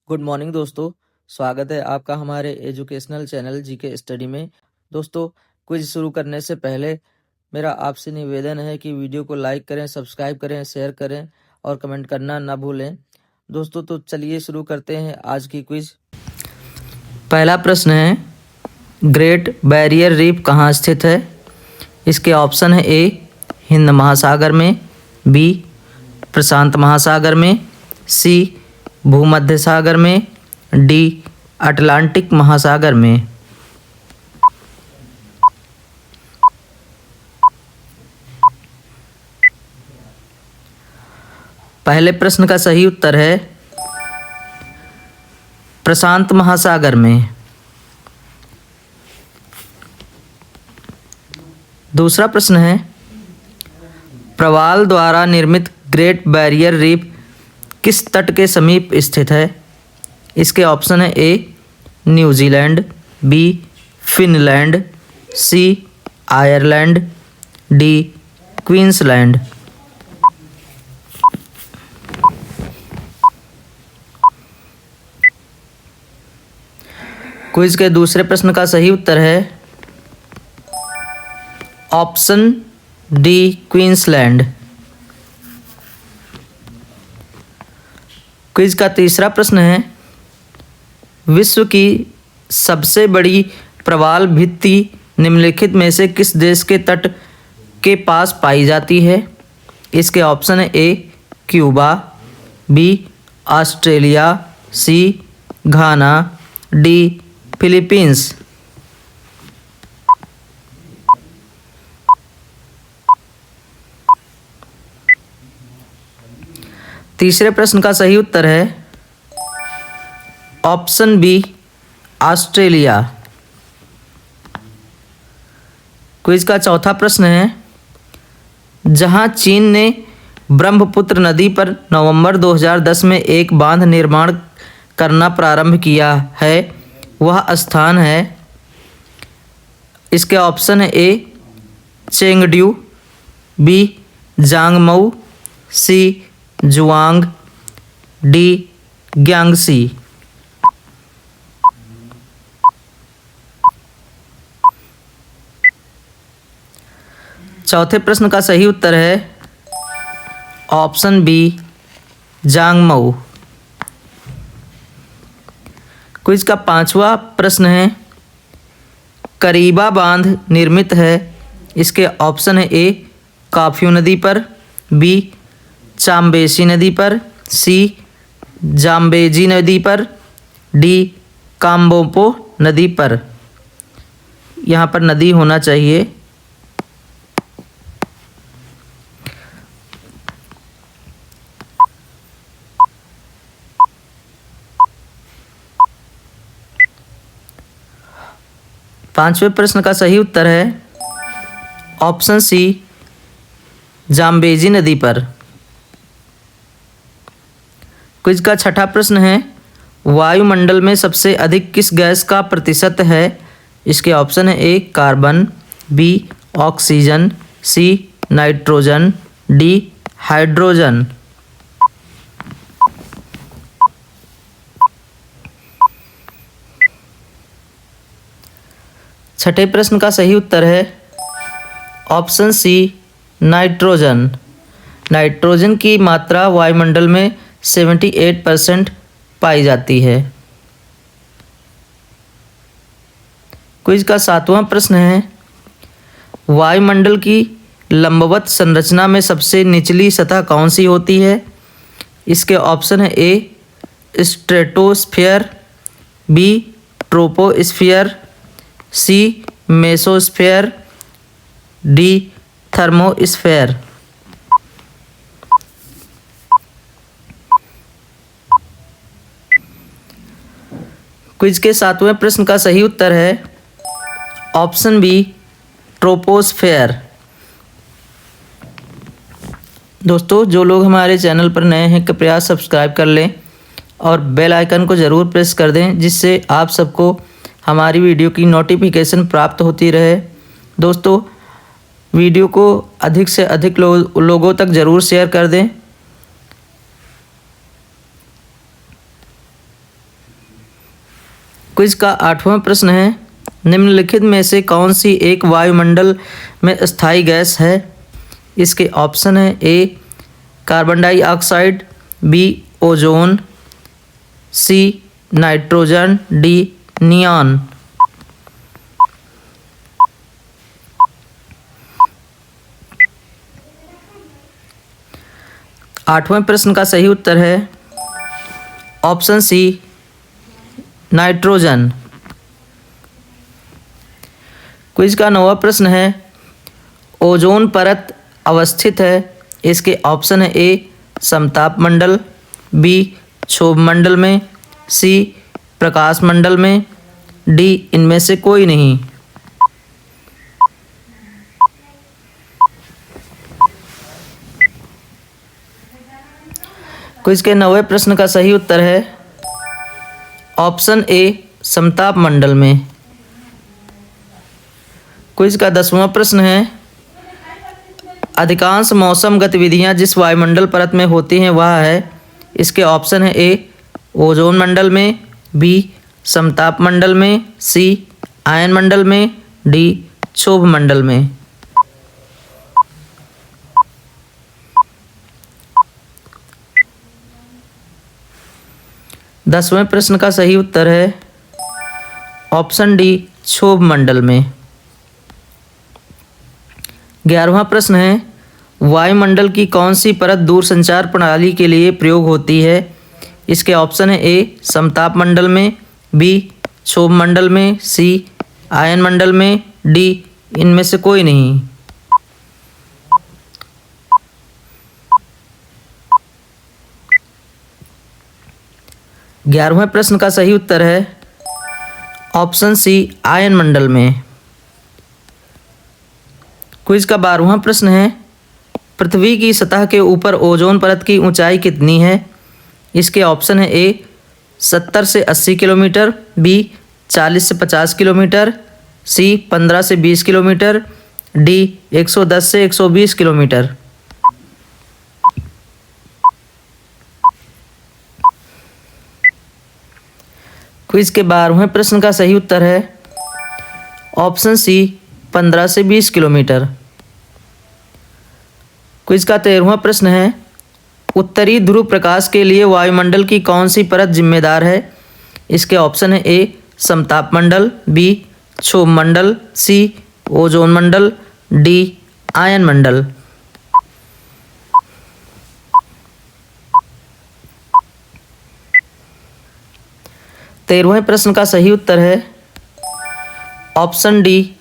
Good morning दोस्तों। स्वागत है आपका हमारे एजुकेशनल चैनल जीके स्टडी में। दोस्तों, क्विज शुरू करने से पहले मेरा आपसे निवेदन है कि वीडियो को लाइक करें, सब्सक्राइब करें, शेयर करें और कमेंट करना ना भूलें। दोस्तों, तो चलिए शुरू करते हैं आज की क्विज। पहला प्रश्न है, ग्रेट बैरियर रीफ कहाँ स्थित है? इसके ऑप्शन है ए हिंद महासागर में, बी प्रशांत महासागर में, सी भूमध्य सागर में, डी अटलांटिक महासागर में। पहले प्रश्न का सही उत्तर है प्रशांत महासागर में। दूसरा प्रश्न है, प्रवाल द्वारा निर्मित ग्रेट बैरियर रीफ किस तट के समीप स्थित है? इसके ऑप्शन है ए न्यूजीलैंड, बी फिनलैंड, सी आयरलैंड, डी क्वींसलैंड। क्विज के दूसरे प्रश्न का सही उत्तर है ऑप्शन डी क्वींसलैंड। क्विज का तीसरा प्रश्न है, विश्व की सबसे बड़ी प्रवाल भित्ति निम्नलिखित में से किस देश के तट के पास पाई जाती है? इसके ऑप्शन है ए क्यूबा, बी ऑस्ट्रेलिया, सी घाना, डी फिलीपींस। तीसरे प्रश्न का सही उत्तर है ऑप्शन बी ऑस्ट्रेलिया। क्विज का चौथा प्रश्न है, जहां चीन ने ब्रह्मपुत्र नदी पर नवंबर 2010 में एक बांध निर्माण करना प्रारंभ किया है, वह स्थान है? इसके ऑप्शन है ए चेंगड्यू, बी जांगमऊ, सी जुआंग, डी ग्यांगसी। चौथे प्रश्न का सही उत्तर है ऑप्शन बी जांगमऊ। क्विज का पांचवा प्रश्न है, करीबा बांध निर्मित है? इसके ऑप्शन है ए काफ्यू नदी पर, बी चाम्बेसी नदी पर, सी जाम्बेजी नदी पर, डी काम्बोपो नदी पर। यहाँ पर नदी होना चाहिए। पांचवें प्रश्न का सही उत्तर है ऑप्शन सी जाम्बेजी नदी पर। क्विज का छठा प्रश्न है, वायुमंडल में सबसे अधिक किस गैस का प्रतिशत है? इसके ऑप्शन है A carbon, B oxygen, C nitrogen, D hydrogen. छठे प्रश्न का सही उत्तर है ऑप्शन सी नाइट्रोजन। नाइट्रोजन की मात्रा वायुमंडल में 78% पाई जाती है। क्विज का सातवां प्रश्न है, वायुमंडल की लंबवत संरचना में सबसे निचली सतह कौन सी होती है? इसके ऑप्शन है ए स्ट्रेटोस्फीयर, बी ट्रोपोस्फीयर, सी मेसोस्फीयर, डी थर्मोस्फीयर। क्विज के सातवें प्रश्न का सही उत्तर है ऑप्शन बी ट्रोपोस्फीयर। दोस्तों, जो लोग हमारे चैनल पर नए हैं कृपया सब्सक्राइब कर लें और बेल आइकन को ज़रूर प्रेस कर दें, जिससे आप सबको हमारी वीडियो की नोटिफिकेशन प्राप्त होती रहे। दोस्तों, वीडियो को अधिक से अधिक लोगों तक ज़रूर शेयर कर दें। क्विज का 8वां प्रश्न है, निम्नलिखित में से कौन सी एक वायुमंडल में स्थायी गैस है? इसके ऑप्शन है A carbon dioxide, B ozone, C nitrogen, D neon. आठवें प्रश्न का सही उत्तर है ऑप्शन सी नाइट्रोजन। क्विज का 9वां प्रश्न है, ओजोन परत अवस्थित है? इसके ऑप्शन है ए समताप मंडल, बी क्षोभ मंडल में, सी प्रकाश मंडल में, डी इनमें से कोई नहीं। क्विज के 9वें प्रश्न का सही उत्तर है ऑप्शन ए समताप मंडल में। क्विज का 10वां प्रश्न है, अधिकांश मौसम गतिविधियां जिस वायुमंडल परत में होती हैं वह है? इसके ऑप्शन है ए ओजोन मंडल में, बी समताप मंडल में, सी आयन मंडल में, डी क्षोभ मंडल में। दसवें प्रश्न का सही उत्तर है ऑप्शन डी क्षोभ मंडल में। 11वां प्रश्न है, वायुमंडल की कौन सी परत दूरसंचार प्रणाली के लिए प्रयोग होती है? इसके ऑप्शन है ए समताप मंडल में, बी क्षोभ मंडल में, सी आयन मंडल में, डी इनमें से कोई नहीं। ग्यारहवें प्रश्न का सही उत्तर है ऑप्शन सी आयन मंडल में। क्विज का 12वां प्रश्न है, पृथ्वी की सतह के ऊपर ओजोन परत की ऊंचाई कितनी है? इसके ऑप्शन है ए 70 से 80 किलोमीटर, बी 40 से 50 किलोमीटर, सी 15 से 20 किलोमीटर, डी 110 से 120 किलोमीटर। क्विज के 12वें प्रश्न का सही उत्तर है ऑप्शन सी 15 से 20 किलोमीटर। क्विज का 13वां प्रश्न है, उत्तरी ध्रुव प्रकाश के लिए वायुमंडल की कौन सी परत जिम्मेदार है? इसके ऑप्शन है ए समताप मंडल, बी क्षोभ मंडल, सी ओजोन मंडल, डी आयन मंडल। तेरहवें प्रश्न का सही उत्तर है ऑप्शन डी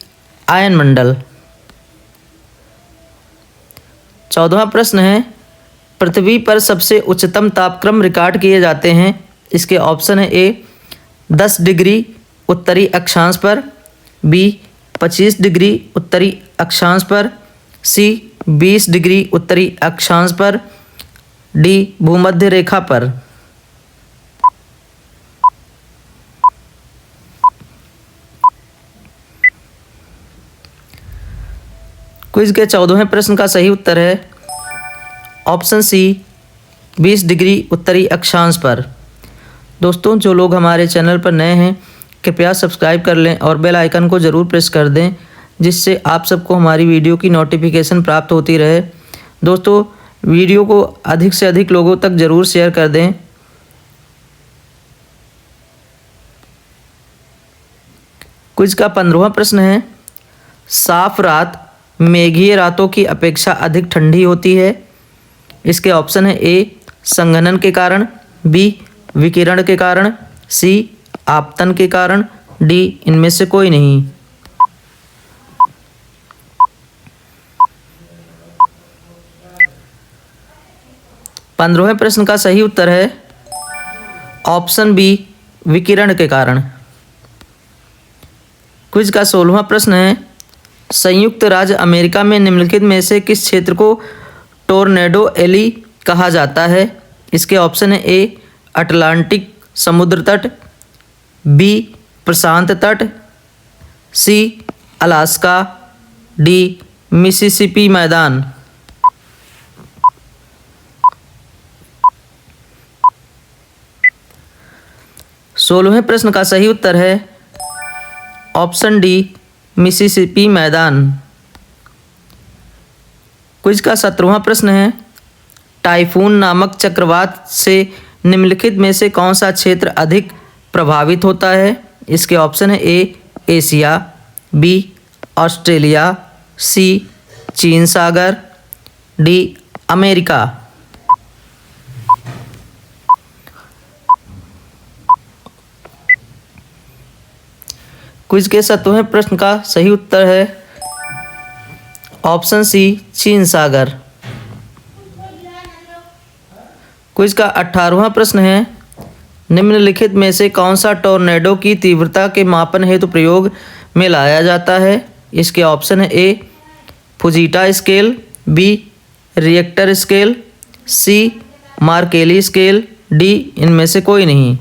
आयन मंडल। 14वां प्रश्न है, पृथ्वी पर सबसे उच्चतम तापक्रम रिकॉर्ड किए जाते हैं? इसके ऑप्शन है ए 10 डिग्री उत्तरी अक्षांश पर, बी 25 डिग्री उत्तरी अक्षांश पर, सी 20 डिग्री उत्तरी अक्षांश पर, डी भूमध्य रेखा पर। क्विज के 14वें प्रश्न का सही उत्तर है ऑप्शन सी 20 डिग्री उत्तरी अक्षांश पर। दोस्तों, जो लोग हमारे चैनल पर नए हैं कृपया सब्सक्राइब कर लें और बेल आइकन को ज़रूर प्रेस कर दें, जिससे आप सबको हमारी वीडियो की नोटिफिकेशन प्राप्त होती रहे। दोस्तों, वीडियो को अधिक से अधिक लोगों तक ज़रूर शेयर कर दें। क्विज का 15वां प्रश्न है, साफ रात मेघीय रातों की अपेक्षा अधिक ठंडी होती है? इसके ऑप्शन है ए संघनन के कारण, बी विकिरण के कारण, सी आपतन के कारण, डी इनमें से कोई नहीं। पंद्रहवें प्रश्न का सही उत्तर है ऑप्शन बी विकिरण के कारण। क्विज का 16वां प्रश्न है, संयुक्त राज्य अमेरिका में निम्नलिखित में से किस क्षेत्र को टोर्नेडो एली कहा जाता है? इसके ऑप्शन है ए अटलांटिक समुद्र तट, बी प्रशांत तट, सी अलास्का, डी मिसिसिपी मैदान। 16वें प्रश्न का सही उत्तर है ऑप्शन डी मिसिसिपी मैदान। क्विज का 17वां प्रश्न है टाइफून नामक चक्रवात से निम्नलिखित में से कौन सा क्षेत्र अधिक प्रभावित होता है। इसके ऑप्शन है ए एशिया, बी ऑस्ट्रेलिया, सी चीन सागर, डी अमेरिका। क्विज के 17वें प्रश्न का सही उत्तर है ऑप्शन सी चीन सागर। क्विज का 18वां प्रश्न है निम्नलिखित में से कौन सा टोर्नेडो की तीव्रता के मापन हेतु प्रयोग में लाया जाता है। इसके ऑप्शन है ए फुजीटा स्केल, बी रिएक्टर स्केल, सी मार्केली स्केल, डी इनमें से कोई नहीं।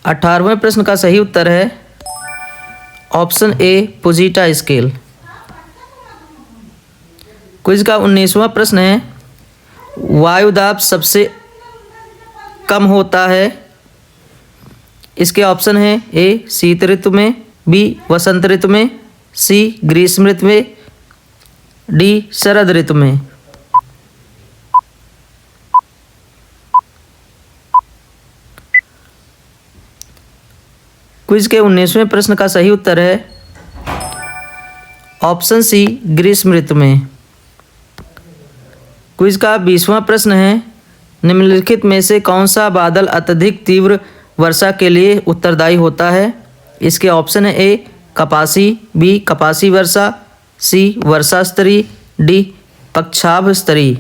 अठारहवें प्रश्न का सही उत्तर है ऑप्शन ए फुजीटा स्केल। क्विज का 19वां प्रश्न है वायुदाब सबसे कम होता है। इसके ऑप्शन है ए शीत ऋतु में, बी वसंत ऋतु में, सी ग्रीष्म ऋतु में, डी शरद ऋतु में। क्विज के 19वें प्रश्न का सही उत्तर है ऑप्शन सी ग्रीष्म ऋतु में। क्विज का 20वां प्रश्न है निम्नलिखित में से कौन सा बादल अत्यधिक तीव्र वर्षा के लिए उत्तरदायी होता है। इसके ऑप्शन है ए कपासी, बी कपासी वर्षा, सी वर्षा स्तरी, डी पक्षाभ स्तरी।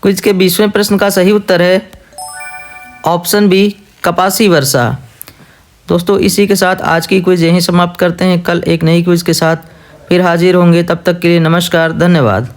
क्विज के 20वें प्रश्न का सही उत्तर है ऑप्शन बी कपासी वर्षा। दोस्तों इसी के साथ आज की क्विज यहीं समाप्त करते हैं। कल एक नई क्विज के साथ फिर हाजिर होंगे। तब तक के लिए नमस्कार, धन्यवाद।